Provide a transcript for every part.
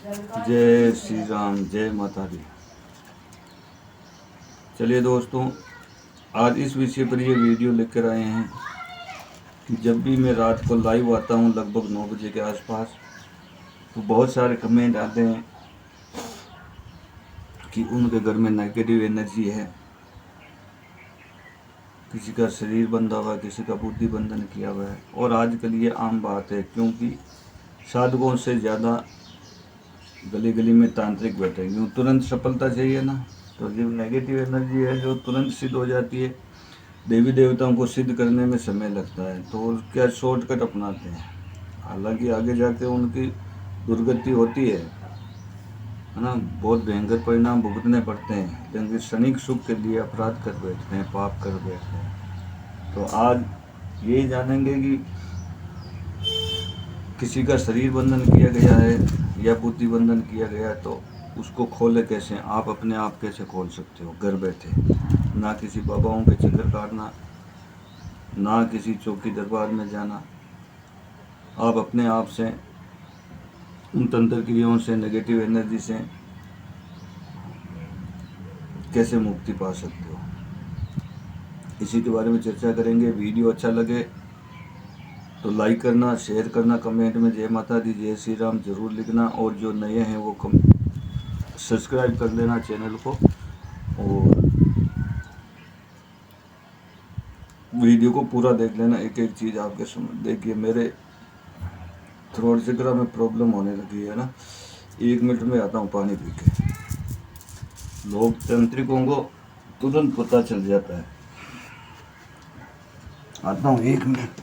जय श्री राम, जय माता दी। चलिए दोस्तों, आज इस विषय पर ये वीडियो लेकर आए हैं कि जब भी मैं रात को लाइव आता हूँ लगभग 9 बजे के आसपास, तो बहुत सारे कमेंट आते हैं कि उनके घर में नेगेटिव एनर्जी है, किसी का शरीर बंधा हुआ है, किसी का बुद्धि बंधन किया हुआ है। और आजकल ये आम बात है, क्योंकि साधकों से ज़्यादा गली गली में तांत्रिक बैठे हैं। तुरंत सफलता चाहिए ना, तो जो नेगेटिव एनर्जी है जो तुरंत सिद्ध हो जाती है, देवी देवताओं को सिद्ध करने में समय लगता है, तो क्या शॉर्टकट अपनाते हैं। हालांकि आगे जाके उनकी दुर्गति होती है ना, बहुत भयंकर परिणाम भुगतने पड़ते हैं, लेकिन क्षणिक सुख के लिए अपराध कर बैठते हैं, पाप कर बैठते हैं। तो आज यही जानेंगे कि किसी का शरीर बंधन किया गया है या बुद्धि बंधन किया गया है, तो उसको खोले कैसे, आप अपने आप कैसे खोल सकते हो घर बैठे। ना किसी बाबाओं के चक्कर काटना, ना किसी चौकी दरबार में जाना, आप अपने आप से उन तंत्र क्रियाओं से, नेगेटिव एनर्जी से कैसे मुक्ति पा सकते हो, इसी के बारे में चर्चा करेंगे। वीडियो अच्छा लगे तो लाइक करना, शेयर करना, कमेंट में जय माता दी, जय श्री राम जरूर लिखना, और जो नए हैं वो सब्सक्राइब कर लेना चैनल को, और वीडियो को पूरा देख लेना, एक एक चीज़ आपके समझ। देखिए, मेरे थ्रोट चक्र में प्रॉब्लम होने लगी है ना, 1 मिनट में आता हूँ पानी पी के। लोग तांत्रिकों को तुरंत पता चल जाता है। आता हूँ 1 मिनट।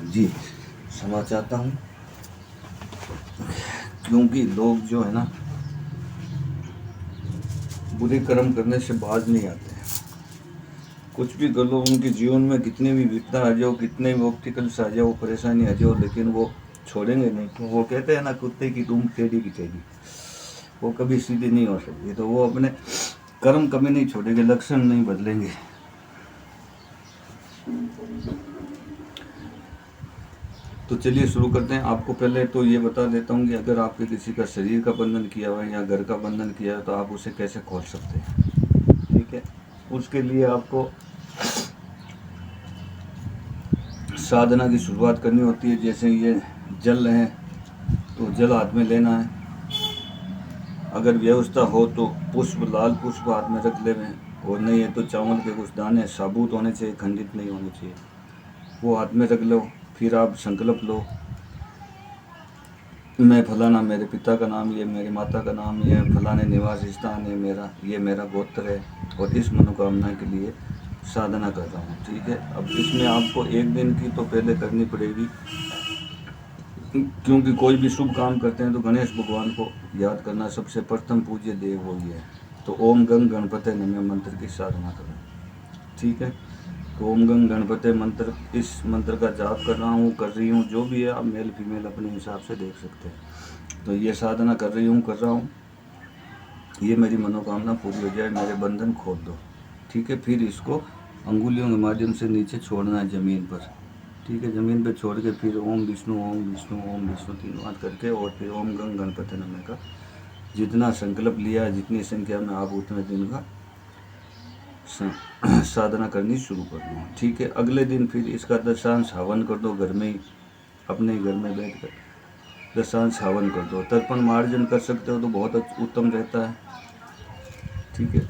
जी, क्षमा चाहता हूँ, क्योंकि लोग जो है ना, बुरे कर्म करने से बाज नहीं आते हैं। कुछ भी कर लो, उनके जीवन में कितनी भी विपदा आ जाओ, कितने भी ऑब्स्टिकल्स आ जाओ, परेशानी आ जाओ, लेकिन वो छोड़ेंगे नहीं। तो वो कहते हैं ना, कुत्ते की दुम टेढ़ी की टेढ़ी, वो कभी सीधी नहीं हो सकती। तो वो अपने कर्म कभी नहीं छोड़ेंगे, लक्षण नहीं बदलेंगे। तो चलिए शुरू करते हैं। आपको पहले तो ये बता देता हूँ कि अगर आपके किसी का शरीर का बंधन किया हुआ है या घर का बंधन किया है, तो आप उसे कैसे खोल सकते हैं। ठीक है, उसके लिए आपको साधना की शुरुआत करनी होती है। जैसे ये जल है, तो जल हाथ में लेना है। अगर व्यवस्था हो तो पुष्प, लाल पुष्प हाथ में रख लें, और नहीं है तो चावल के कुछ दाने साबुत होने चाहिए, खंडित नहीं होने चाहिए, वो हाथ में रख लो। फिर आप संकल्प लो, मैं फलाना, मेरे पिता का नाम ये, मेरी माता का नाम ये, फलाने निवास स्थान है मेरा, ये मेरा गोत्र है, और इस मनोकामना के लिए साधना कर रहा हूँ। ठीक है, अब इसमें आपको 1 दिन की तो पहले करनी पड़ेगी, क्योंकि कोई भी शुभ काम करते हैं तो गणेश भगवान को याद करना सबसे प्रथम पूज्य देव वही है। तो ओम गंग गणपति नमः मंत्र की साधना करो। ठीक है, तो ओम गंग गणपति मंत्र, इस मंत्र का जाप कर रहा हूँ, कर रही हूँ, जो भी है आप मेल फीमेल अपने हिसाब से देख सकते हैं। तो ये साधना कर रहा हूँ, ये मेरी मनोकामना पूरी हो जाए, मेरे बंधन खोल दो। ठीक है, फिर इसको अंगुलियों के माध्यम से नीचे छोड़ना है ज़मीन पर। ठीक है, ज़मीन पर छोड़ के फिर ओम विष्णु ओम विष्णु ओम विष्णु 3 बार करके, और फिर ओम गंग गणपति नमः का जितना संकल्प लिया है, जितनी संख्या में आप उतने दिन का साधना करनी शुरू कर दो। ठीक है, अगले दिन फिर इसका दशांश हवन कर दो, घर में ही, अपने ही घर में बैठ कर दशांश हवन कर दो। तर्पण मार्जन कर सकते हो तो बहुत उत्तम रहता है। ठीक है,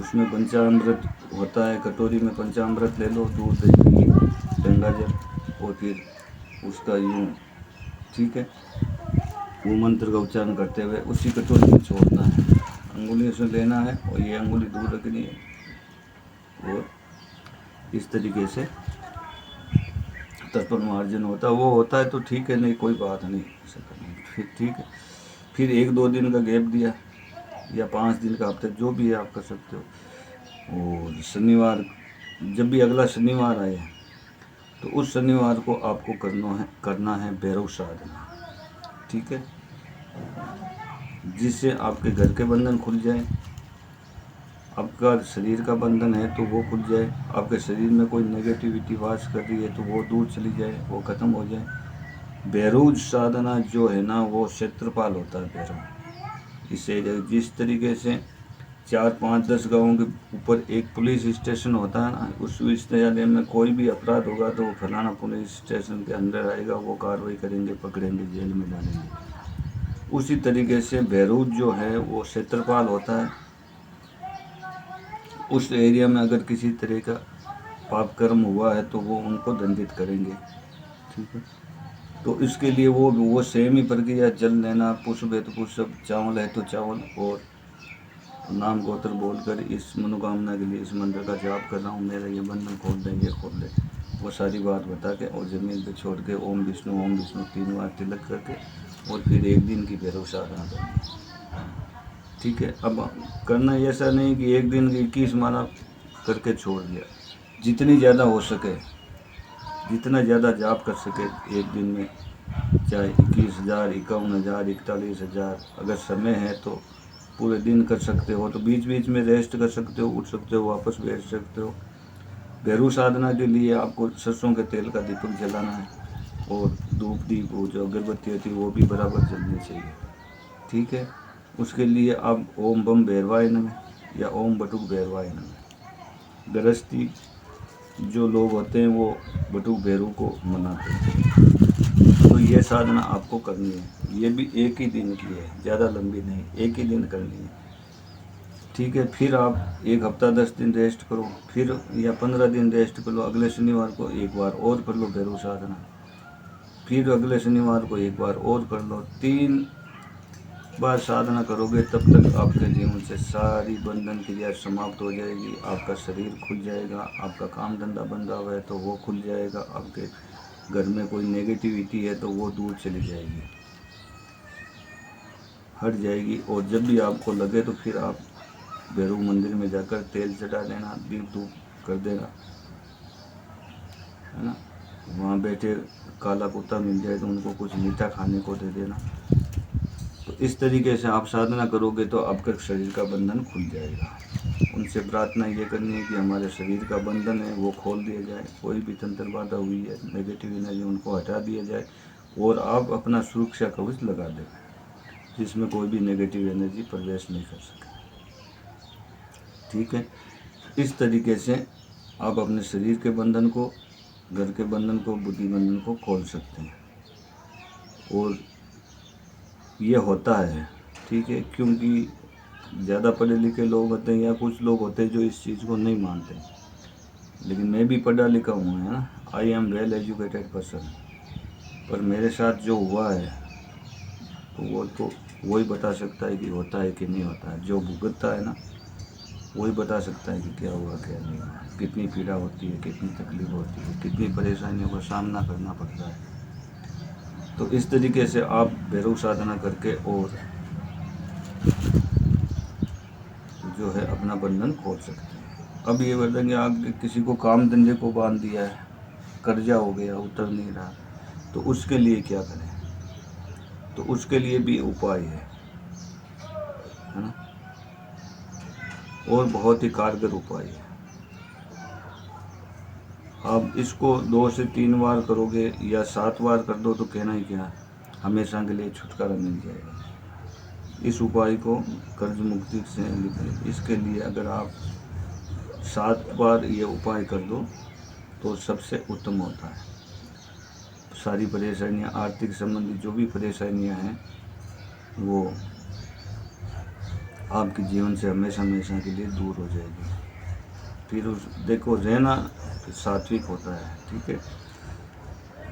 उसमें पंचामृत होता है, कटोरी में पंचामृत ले लो, दूध दही गंगा जल, और फिर उसका यूँ, ठीक है, वो मंत्र का उच्चारण करते हुए उसी कटोरी में छोड़ना है। अंगुलियों से लेना है, और ये अंगुली दूर रखनी है, और इस तरीके से तर्पण मार्जन होता है। वो होता है तो ठीक है, नहीं कोई बात नहीं, ऐसा करना। फिर ठीक है, फिर 1-2 दिन का गैप दिया, या 5 दिन का, हफ्ते, जो भी है आप कर सकते हो। और शनिवार, जब भी अगला शनिवार आए तो उस शनिवार को आपको करना है भैरव साधना, ठीक है, जिससे आपके घर के बंधन खुल जाए, आपका शरीर का बंधन है तो वो खुल जाए, आपके शरीर में कोई नेगेटिविटी वास कर रही है तो वो दूर चली जाए, वो ख़त्म हो जाए। भैरव साधना जो है ना, वो क्षेत्रपाल होता है भैरव। इसे जिस तरीके से 4, 5, 10 गाँवों के ऊपर एक पुलिस स्टेशन होता है ना, उस विश्वविद्यालय में कोई भी अपराध होगा तो वो फलाना पुलिस स्टेशन के अंदर आएगा, वो कार्रवाई करेंगे, पकड़ेंगे, जेल में डालेंगे। उसी तरीके से भैरव जो है वो क्षेत्रपाल होता है। उस एरिया में अगर किसी तरह का पाप कर्म हुआ है तो वो उनको दंडित करेंगे, ठीक है। तो इसके लिए वो सेम ही प्रक्रिया, जल लेना, पुष्प है तो पुष्प, चावल है तो चावल, और नाम गोत्र बोलकर इस मनोकामना के लिए इस मंत्र का जाप कर रहा हूँ, मेरा ये बंधन खोल दे, ये खोल दे, वो सारी बात बता के और ज़मीन पे छोड़ के ओम विष्णु 3 बार तिलक करके और फिर 1 दिन की भैरव साधना करनी, ठीक है। अब करना ऐसा नहीं कि 1 दिन 21 माला करके छोड़ दिया, जितनी ज़्यादा हो सके, जितना ज़्यादा जाप कर सके 1 दिन में, चाहे 21,000, 51,000, 41,000, अगर समय है तो पूरे दिन कर सकते हो, तो बीच बीच में रेस्ट कर सकते हो, उठ सकते हो, वापस बैठ सकते हो। भैरव साधना के लिए आपको सरसों के तेल का दीपक जलाना है और धूप दीप, वो जो अगरबत्ती होती है वो भी बराबर जलनी चाहिए, ठीक है। उसके लिए आप ओम बम भैरवाय नमः या ओम बटुक भैरवाय नमः, गृहस्थी जो लोग होते हैं वो बटुक भैरव को मनाते हैं। तो ये साधना आपको करनी है, ये भी 1 ही दिन की है, ज़्यादा लंबी नहीं, 1 ही दिन करनी है, ठीक है। फिर आप 1 हफ्ता 10 दिन रेस्ट करो, फिर या 15 दिन रेस्ट कर लो, अगले शनिवार को 1 बार और कर लो भैरव साधना, फिर अगले शनिवार को 1 बार और कर लो। 3 बार साधना करोगे तब तक आपके जीवन से सारी बंधन क्रिया समाप्त हो जाएगी, आपका शरीर खुल जाएगा, आपका काम धंधा बंद हुआ है तो वो खुल जाएगा, आपके घर में कोई नेगेटिविटी है तो वो दूर चली जाएगी, हट जाएगी। और जब भी आपको लगे तो फिर आप भैरव मंदिर में जाकर तेल चढ़ा देना, दीप धूप कर देना, है ना। वहाँ बैठे काला कुत्ता मिल जाए तो उनको कुछ मीठा खाने को दे देना। तो इस तरीके से आप साधना करोगे तो आपका शरीर का बंधन खुल जाएगा। उनसे प्रार्थना ये करनी है कि हमारे शरीर का बंधन है वो खोल दिया जाए, कोई भी तंत्र बाधा हुई है, नेगेटिव एनर्जी, उनको हटा दिया जाए और आप अपना सुरक्षा कवच लगा दें जिसमें कोई भी नेगेटिव एनर्जी प्रवेश नहीं कर सके, ठीक है। इस तरीके से आप अपने शरीर के बंधन को, घर के बंधन को, बुद्धि बंधन को खोल सकते हैं। और ये होता है, ठीक है, क्योंकि ज़्यादा पढ़े लिखे लोग होते हैं या कुछ लोग होते हैं जो इस चीज़ को नहीं मानते, लेकिन मैं भी पढ़ा लिखा हूँ, है ना, I am well educated person, पर मेरे साथ जो हुआ है तो वही बता सकता है कि होता है कि नहीं होता है। जो भुगतता है ना वही बता सकता है कि क्या हुआ क्या नहीं हुआ, कितनी पीड़ा होती है, कितनी तकलीफ होती है, कितनी परेशानियों का सामना करना पड़ता है। तो इस तरीके से आप भैरव साधना करके और जो है अपना बंधन खोल सकते हैं। अब ये बताएंगे आप किसी को काम धंधे को बांध दिया है, कर्जा हो गया, उतर नहीं रहा, तो उसके लिए क्या करें? तो उसके लिए भी उपाय है ना, और बहुत ही कारगर उपाय है। आप इसको 2 से 3 बार करोगे या 7 बार कर दो तो कहना ही क्या, हमेशा के लिए छुटकारा मिल जाएगा। इस उपाय को कर्ज मुक्ति से लिखें। इसके लिए अगर आप 7 बार ये उपाय कर दो तो सबसे उत्तम होता है। सारी परेशानियां, आर्थिक संबंधी जो भी परेशानियां हैं वो आपके जीवन से हमेशा हमेशा के लिए दूर हो जाएगी। फिर देखो, रहना सात्विक होता है, ठीक है,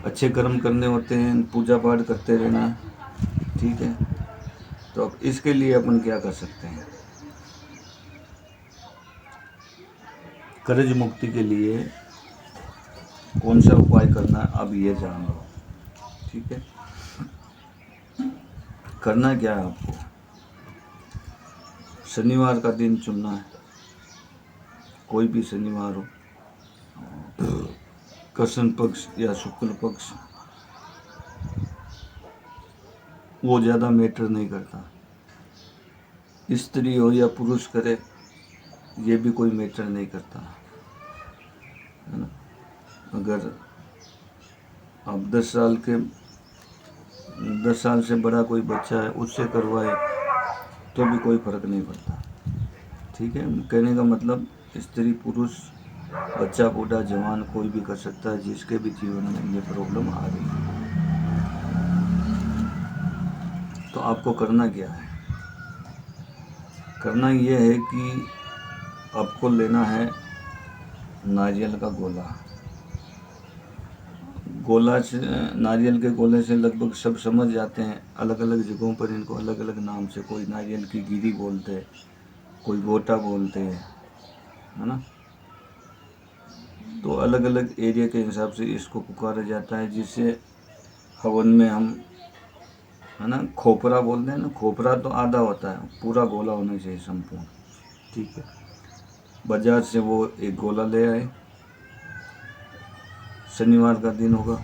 अच्छे कर्म करने होते हैं, पूजा पाठ करते रहना, ठीक है। तो अब इसके लिए अपन क्या कर सकते हैं? कर्ज मुक्ति के लिए कौन सा उपाय करना अब ये जान लो, ठीक है। करना क्या है आपको, शनिवार का दिन चुनना है, कोई भी शनिवार हो, कृष्ण पक्ष या शुक्ल पक्ष, वो ज़्यादा मैटर नहीं करता। स्त्री हो या पुरुष करे, ये भी कोई मैटर नहीं करता, है ना। अगर आप 10 साल से बड़ा कोई बच्चा है उससे करवाए तो भी कोई फ़र्क नहीं पड़ता। ठीक है, कहने का मतलब स्त्री पुरुष, बच्चा बूढ़ा जवान कोई भी कर सकता है जिसके भी जीवन में ये प्रॉब्लम आ रही है। तो आपको करना क्या है? करना ये है कि आपको लेना है नारियल का गोला से, नारियल के गोले से लगभग सब समझ जाते हैं। अलग अलग जगहों पर इनको अलग अलग नाम से, कोई नारियल की गिरी बोलते हैं, कोई गोटा बोलते हैं, है ना। तो अलग अलग एरिया के हिसाब से इसको पुकारा जाता है, जिससे हवन में हम, है ना, खोपरा बोलते हैं ना। खोपरा तो आधा होता है, पूरा गोला होना चाहिए संपूर्ण। ठीक है, बाजार से वो एक गोला ले आए, शनिवार का दिन होगा,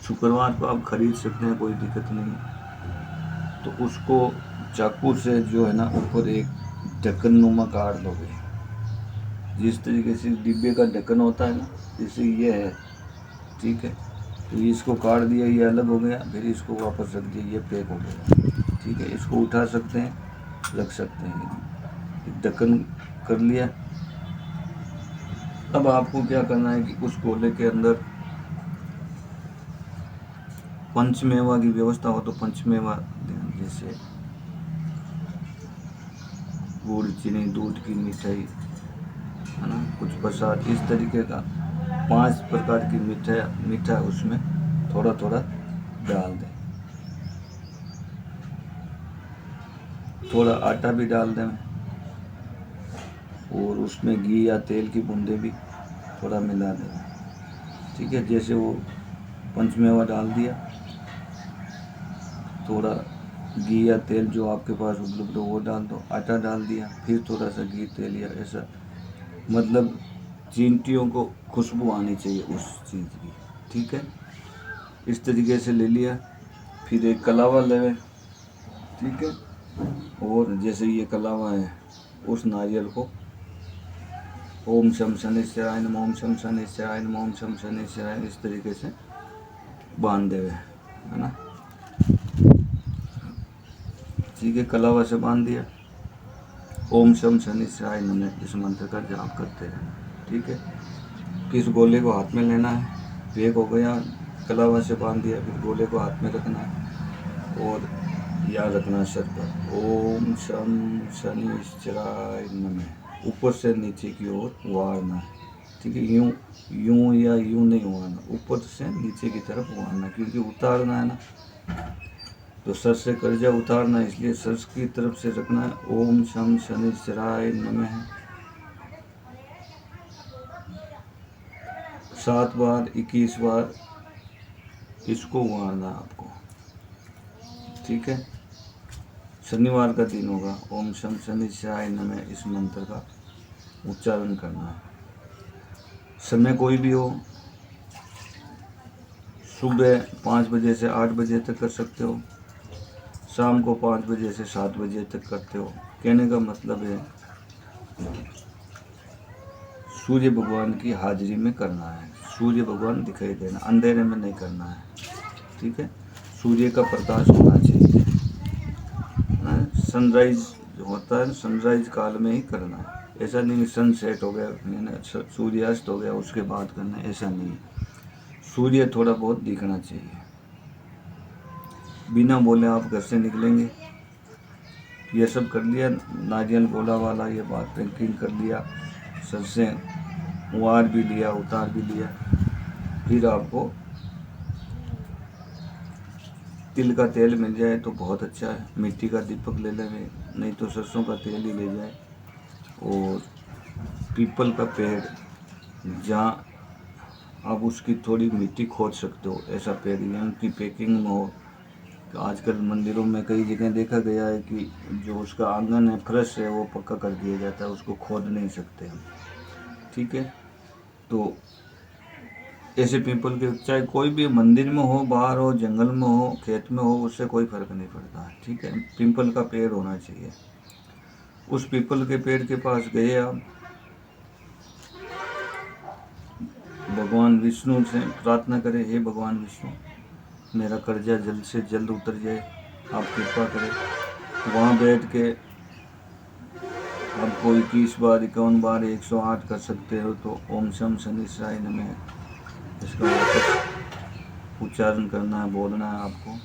शुक्रवार को आप खरीद सकते हैं, कोई दिक्कत नहीं। तो उसको चाकू से जो है ना ऊपर एक ढक्कन नुमा काट दोगे, जिस तरीके से डिब्बे का ढक्कन होता है ना, जैसे ये है। ठीक है, तो इसको काट दिया, ये अलग हो गया, फिर इसको वापस रख दिया, ये पैक हो गया। ठीक है, इसको उठा सकते हैं, रख सकते हैं, ढक्कन कर लिया। अब आपको क्या करना है कि उस गोले के अंदर पंचमेवा की व्यवस्था हो तो पंचमेवा, जैसे गुड़, चीनी, दूध की मिठाई, है ना, कुछ प्रसाद, इस तरीके का 5 प्रकार की मीठा उसमें थोड़ा थोड़ा डाल दें। थोड़ा आटा भी डाल दें और उसमें घी या तेल की बूंदें भी थोड़ा मिला दें। ठीक है, जैसे वो पंचमेवा डाल दिया, थोड़ा घी या तेल जो आपके पास उपलब्ध हो वो डाल दो, आटा डाल दिया, फिर थोड़ा सा घी तेल या ऐसा, मतलब चींटियों को खुशबू आनी चाहिए उस चीज़ की। ठीक है, इस तरीके से ले लिया। फिर एक कलावा लेवे। ठीक है, और जैसे ये कलावा है, उस नारियल को ओम शम शनिश्चराय नमः, ओम शम शनिश्चराय नमः, ओम शम शनिश्चराय, इस तरीके से बांध देवे, है ना। ठीक है, कलावा से बांध दिया, ओम शम शनिश्चराय नमः इस मंत्र का जाप करते हैं। ठीक है, किस गोले को हाथ में लेना है, एक हो गया, कलावा से बांध दिया, फिर गोले को हाथ में रखना है और याद रखना सर पर ओम शम शनिश्चराय नमः, ऊपर से नीचे की ओर वारना है। ठीक है, यूं यूं या यूं नहीं वारना, ऊपर से नीचे की तरफ वारना, क्योंकि उतारना है ना, तो सर से कर्जा उतारना, इसलिए सर की तरफ से रखना है। ओम शम शनिश्चराय नमः 7 बार, 21 बार इसको वारना आपको। ठीक है, शनिवार का दिन होगा, ओम शम शनिश्चराय नमः इस मंत्र का उच्चारण करना है। समय कोई भी हो, सुबह 5 बजे से 8 बजे तक कर सकते हो, शाम को 5 बजे से 7 बजे तक करते हो। कहने का मतलब है सूर्य भगवान की हाजिरी में करना है, सूर्य भगवान दिखाई देना, अंधेरे में नहीं करना है। ठीक है, सूर्य का प्रकाश होना चाहिए, सनराइज जो होता है सनराइज काल में ही करना है। ऐसा नहीं सनसेट हो गया, सूर्यास्त हो गया उसके बाद करना है, ऐसा नहीं। सूर्य थोड़ा बहुत दिखना चाहिए। बिना बोले आप घर से निकलेंगे, ये सब कर लिया, नारियल गोला वाला ये बात पैकिंग कर लिया, सर से वार भी लिया, उतार भी लिया। फिर आपको तिल का तेल मिल जाए तो बहुत अच्छा है, मिट्टी का दीपक ले लेंगे, नहीं तो सरसों का तेल ही ले जाए। और पीपल का पेड़, जहाँ आप उसकी थोड़ी मिट्टी खोद सकते हो, ऐसा पेड़ यानी कि पैकिंग में हो, आजकल मंदिरों में कई जगह देखा गया है कि जो उसका आंगन है, फर्श है, वो पक्का कर दिया जाता है, उसको खोद नहीं सकते हम। ठीक है, तो ऐसे पीपल के, चाहे कोई भी मंदिर में हो, बाहर हो, जंगल में हो, खेत में हो, उससे कोई फर्क नहीं पड़ता है। ठीक है, पीपल का पेड़ होना चाहिए। उस पीपल के पेड़ के पास गए आप, भगवान विष्णु से प्रार्थना करें, हे भगवान विष्णु, मेरा कर्जा जल्द से जल्द उतर जाए, आप कृपा करें। वहाँ बैठ के आपको 21 बार, 51 बार, 108 कर सकते हो। तो ओम शम शनिश्चराय नमः, इसका वापस उच्चारण करना है, बोलना है आपको।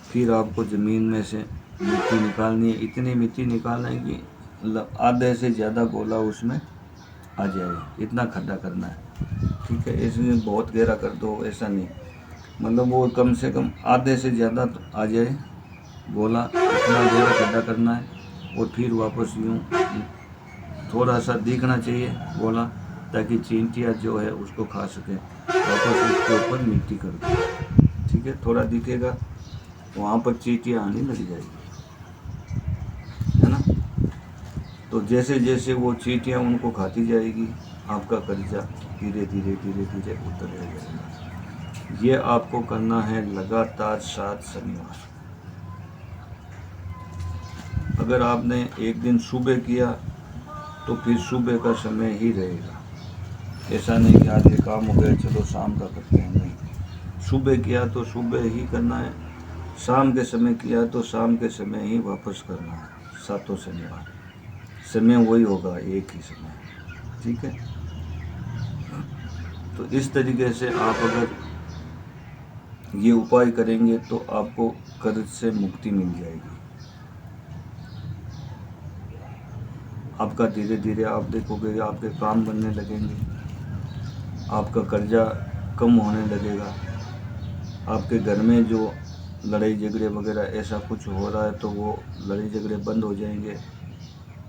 फिर आपको ज़मीन में से मिट्टी निकालनी है। इतनी मिट्टी निकालना है कि आधे से ज़्यादा गोला उसमें आ जाए, इतना खड्डा करना है। ठीक है, इसमें बहुत गहरा कर दो, ऐसा नहीं, मतलब वो कम से कम आधे से ज़्यादा तो आ जाए गोला, इतना गहरा खड्डा करना है। और फिर वापस यूँ थोड़ा सा दिखना चाहिए गोला, ताकि चींटियाँ जो है उसको खा सकें। वापस उसके ऊपर मिट्टी कर दो। ठीक है, थोड़ा दिखेगा, वहाँ पर चींटियाँ आने लग जाएगी, है ना। तो जैसे जैसे वो चींटियाँ उनको खाती जाएगी, आपका कर्जा धीरे धीरे धीरे धीरे उतर जाएगा। ये आपको करना है लगातार 7 शनिवार। अगर आपने एक दिन सुबह किया तो फिर सुबह का समय ही रहेगा। ऐसा नहीं कि आज ये काम हो गया चलो शाम का करते हैं, नहीं। सुबह किया तो सुबह ही करना है, शाम के समय किया तो शाम के समय ही वापस करना है। 7 शनिवार समय वही होगा, एक ही समय। ठीक है, तो इस तरीके से आप अगर ये उपाय करेंगे तो आपको कर्ज से मुक्ति मिल जाएगी। आपका धीरे धीरे आप देखोगे आपके काम बनने लगेंगे, आपका कर्जा कम होने लगेगा। आपके घर में जो लड़ाई झगड़े वगैरह ऐसा कुछ हो रहा है तो वो लड़ाई झगड़े बंद हो जाएंगे,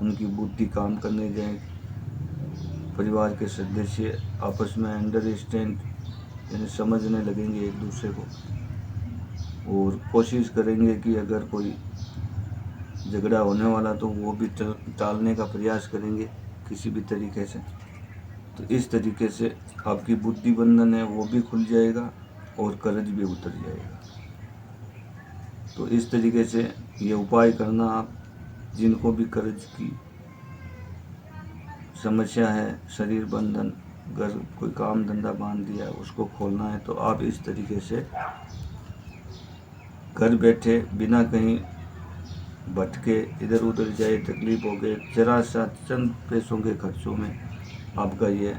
उनकी बुद्धि काम करने जाएगी। परिवार के सदस्य आपस में अंडरस्टैंड यानी समझने लगेंगे एक दूसरे को, और कोशिश करेंगे कि अगर कोई झगड़ा होने वाला तो वो भी टालने का प्रयास करेंगे किसी भी तरीके से। तो इस तरीके से आपकी बुद्धि बंधन है वो भी खुल जाएगा और कर्ज भी उतर जाएगा। तो इस तरीके से ये उपाय करना आप, जिनको भी कर्ज की समस्या है, शरीर बंधन, घर कोई काम धंधा बांध दिया उसको खोलना है, तो आप इस तरीके से घर बैठे बिना कहीं भटके इधर उधर जाए तकलीफ हो गए, जरा सा चंद पैसों के खर्चों में आपका ये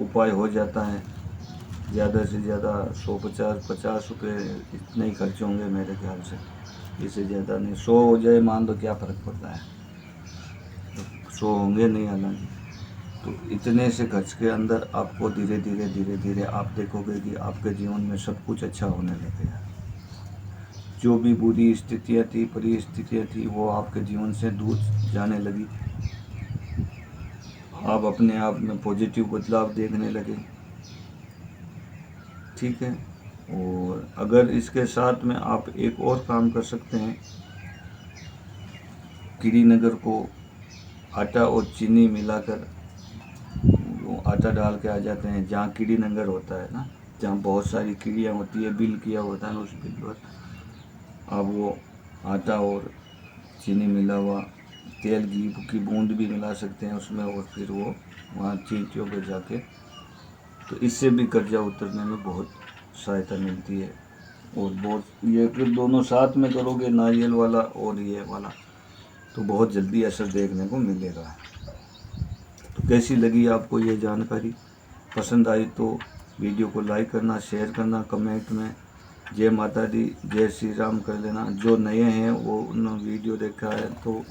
उपाय हो जाता है। ज़्यादा से ज़्यादा 150 रुपये इतने ही खर्च होंगे मेरे ख्याल से, इससे ज़्यादा नहीं। 100 हो जाए मान दो, क्या फ़र्क पड़ता है, तो 100 होंगे नहीं हालांकि। तो इतने से खर्च के अंदर आपको धीरे धीरे आप देखोगे कि आपके जीवन में सब कुछ अच्छा होने लगेगा। जो भी बुरी स्थितियाँ थी, परिस्थितियाँ थी, वो आपके जीवन से दूर जाने लगी। आप अपने आप में पॉजिटिव बदलाव देखने लगे। ठीक है, और अगर इसके साथ में आप एक और काम कर सकते हैं, कीड़ी नगर को आटा और चीनी मिलाकर वो आटा डाल के आ जाते हैं, जहाँ कीड़ी नगर होता है ना, जहाँ बहुत सारी कीड़ियाँ होती है, बिल किया होता है ना, उस बिल पर आप वो आटा और चीनी मिला हुआ तेल घी की बूंद भी मिला सकते हैं उसमें, और फिर वो वहाँ चींटियों पर जाके, तो इससे भी कर्जा उतरने में बहुत सहायता मिलती है। और बहुत ये फिर दोनों साथ में करोगे, नारियल वाला और ये वाला, तो बहुत जल्दी असर देखने को मिलेगा। तो कैसी लगी आपको ये जानकारी? पसंद आई तो वीडियो को लाइक करना, शेयर करना, कमेंट में जय माता दी, जय श्री राम कर लेना। जो नए हैं वो उन्होंने वीडियो देखा है तो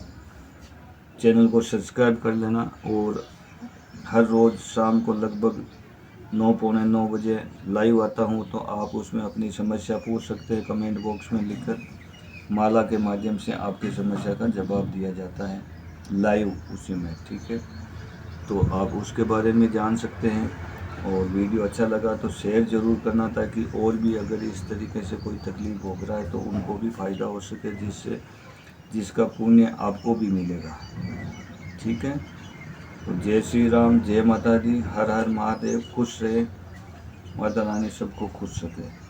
चैनल को सब्सक्राइब कर लेना। और हर रोज़ शाम को लगभग 9 पौने 9 बजे लाइव आता हूँ, तो आप उसमें अपनी समस्या पूछ सकते हैं कमेंट बॉक्स में लिखकर। माला के माध्यम से आपकी समस्या का जवाब दिया जाता है लाइव उसी में। ठीक है, तो आप उसके बारे में जान सकते हैं। और वीडियो अच्छा लगा तो शेयर ज़रूर करना, ताकि और भी अगर इस तरीके से कोई तकलीफ़ भोग रहा है तो उनको भी फ़ायदा हो सके, जिसका पुण्य आपको भी मिलेगा। ठीक है, तो जय श्री राम, जय माता दी, हर हर महादेव। खुश रहे, माता रानी सबको खुश रखे।